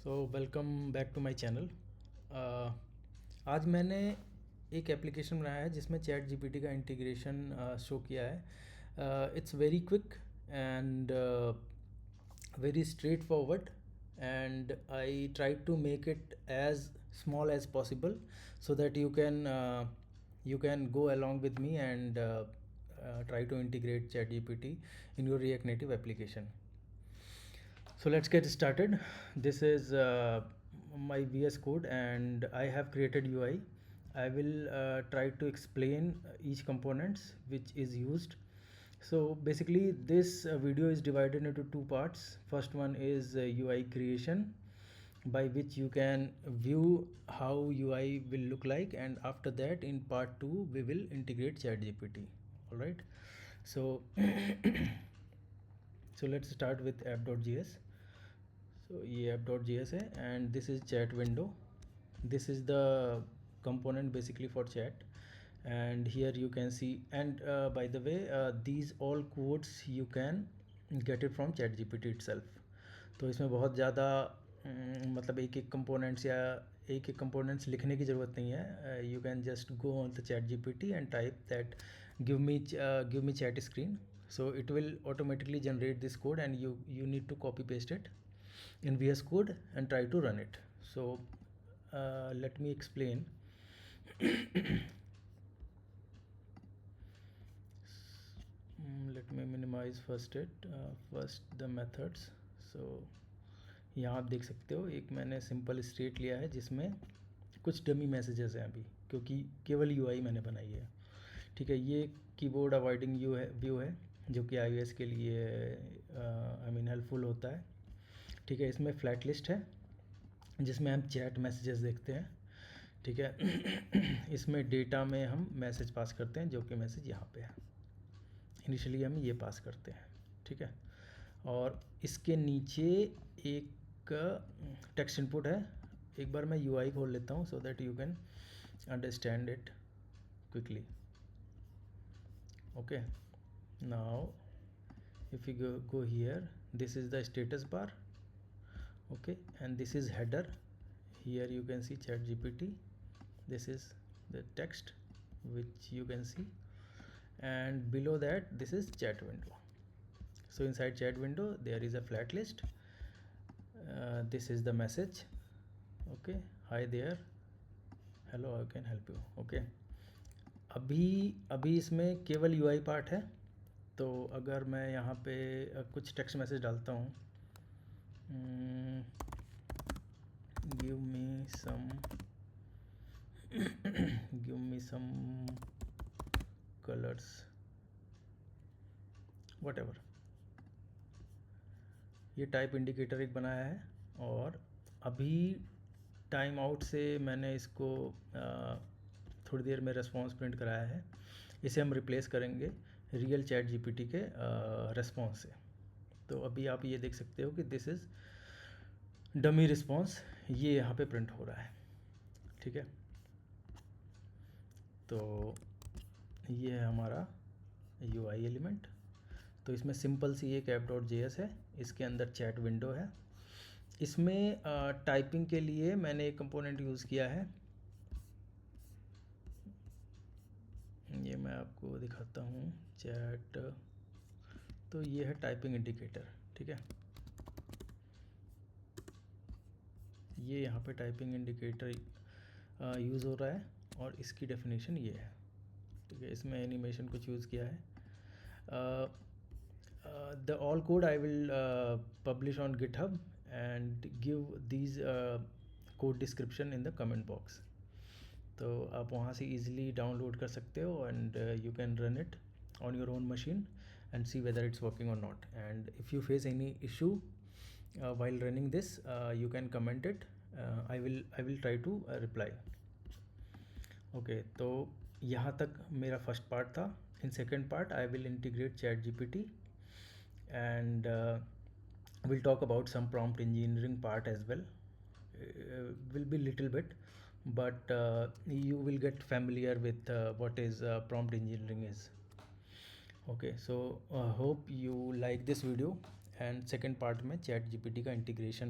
So welcome back to my channel. आज मैंने एक एप्लीकेशन बनाया है जिसमें चैट जीपीटी का इंटीग्रेशन शो किया है। It's very quick and very straightforward, and I tried to make it as small as possible so that you can go along with me and try to integrate ChatGPT in your React Native application. So let's get started. This is my VS Code and I have created UI. I will try to explain each components which is used. So basically this video is divided into two parts. First one is UI creation, by which you can view how UI will look like, and after that in part 2 we will integrate ChatGPT. All right, so so let's start with app.js. So ये app.js है and this is chat window. This is the component basically for chat, and here you can see, and by the way these all codes you can get it from ChatGPT itself. तो इसमें बहुत ज़्यादा मतलब एक एक components या एक एक कंपोनेंट्स लिखने की ज़रूरत नहीं है. You can just go on the ChatGPT and type that give me chat screen. So it will automatically generate this code, and you need to copy paste it in VS Code and try to run it. So let me explain. Let me minimize first the methods. So यहाँ आप देख सकते हो एक मैंने simple state लिया है जिसमें कुछ डमी मैसेजेस हैं अभी, क्योंकि केवल यूआई मैंने बनाई है. ठीक है, ये कीबोर्ड अवॉइडिंग व्यू है जो कि iOS के लिए हेल्पफुल होता है. ठीक है, इसमें फ्लैट लिस्ट है जिसमें हम चैट मैसेजेस देखते हैं. ठीक है, इसमें डेटा में हम मैसेज पास करते हैं, जो कि मैसेज यहाँ पे है. इनिशियली हम ये पास करते हैं. ठीक है, और इसके नीचे एक टेक्स्ट इनपुट है. एक बार मैं यूआई खोल लेता हूँ so that you can understand it quickly. Okay, now if you go here, this is the status bar. Okay, and this is header. Here you can see chat gpt. This is the text which you can see, and below that this is chat window. So inside chat window there is a flat list. This is the message. Okay, hi there, hello, I can help you. Okay, अभी इसमें केवल UI part है. तो अगर मैं यहाँ पे कुछ टेक्स्ट मैसेज डालता हूँ, give me some colours whatever, ये टाइप इंडिकेटर एक बनाया है. और अभी टाइम आउट से मैंने इसको थोड़ी देर में रेस्पॉन्स प्रिंट कराया है. इसे हम रिप्लेस करेंगे रियल चैट जीपीटी के रेस्पॉन्स से. तो अभी आप ये देख सकते हो कि दिस इज़ डमी रिस्पॉन्स, ये यहाँ पे प्रिंट हो रहा है. ठीक है, तो ये है हमारा यूआई एलिमेंट. तो इसमें सिंपल सी एक app.js है, इसके अंदर चैट विंडो है. इसमें टाइपिंग के लिए मैंने एक कंपोनेंट यूज़ किया है, ये मैं आपको दिखाता हूँ. चैट, तो ये है टाइपिंग इंडिकेटर. ठीक है, ये यहाँ पे टाइपिंग इंडिकेटर यूज़ हो रहा है और इसकी डेफिनेशन ये है. ठीक है, इसमें एनिमेशन कुछ यूज़ किया है. The all code I will publish on GitHub and give these code description in the comment box. तो आप वहाँ से ईज़िली डाउनलोड कर सकते हो and you can run it on your own machine and see whether it's working or not. And if you face any issue while running this, you can comment it. I will try to reply. Okay, तो यहाँ तक मेरा first part था. In second part I will integrate chat GPT and we'll talk about some prompt engineering part as well. Will be little bit, but you will get familiar with what is prompt engineering is. Okay, so hope you like this video, and second part में chat GPT का integration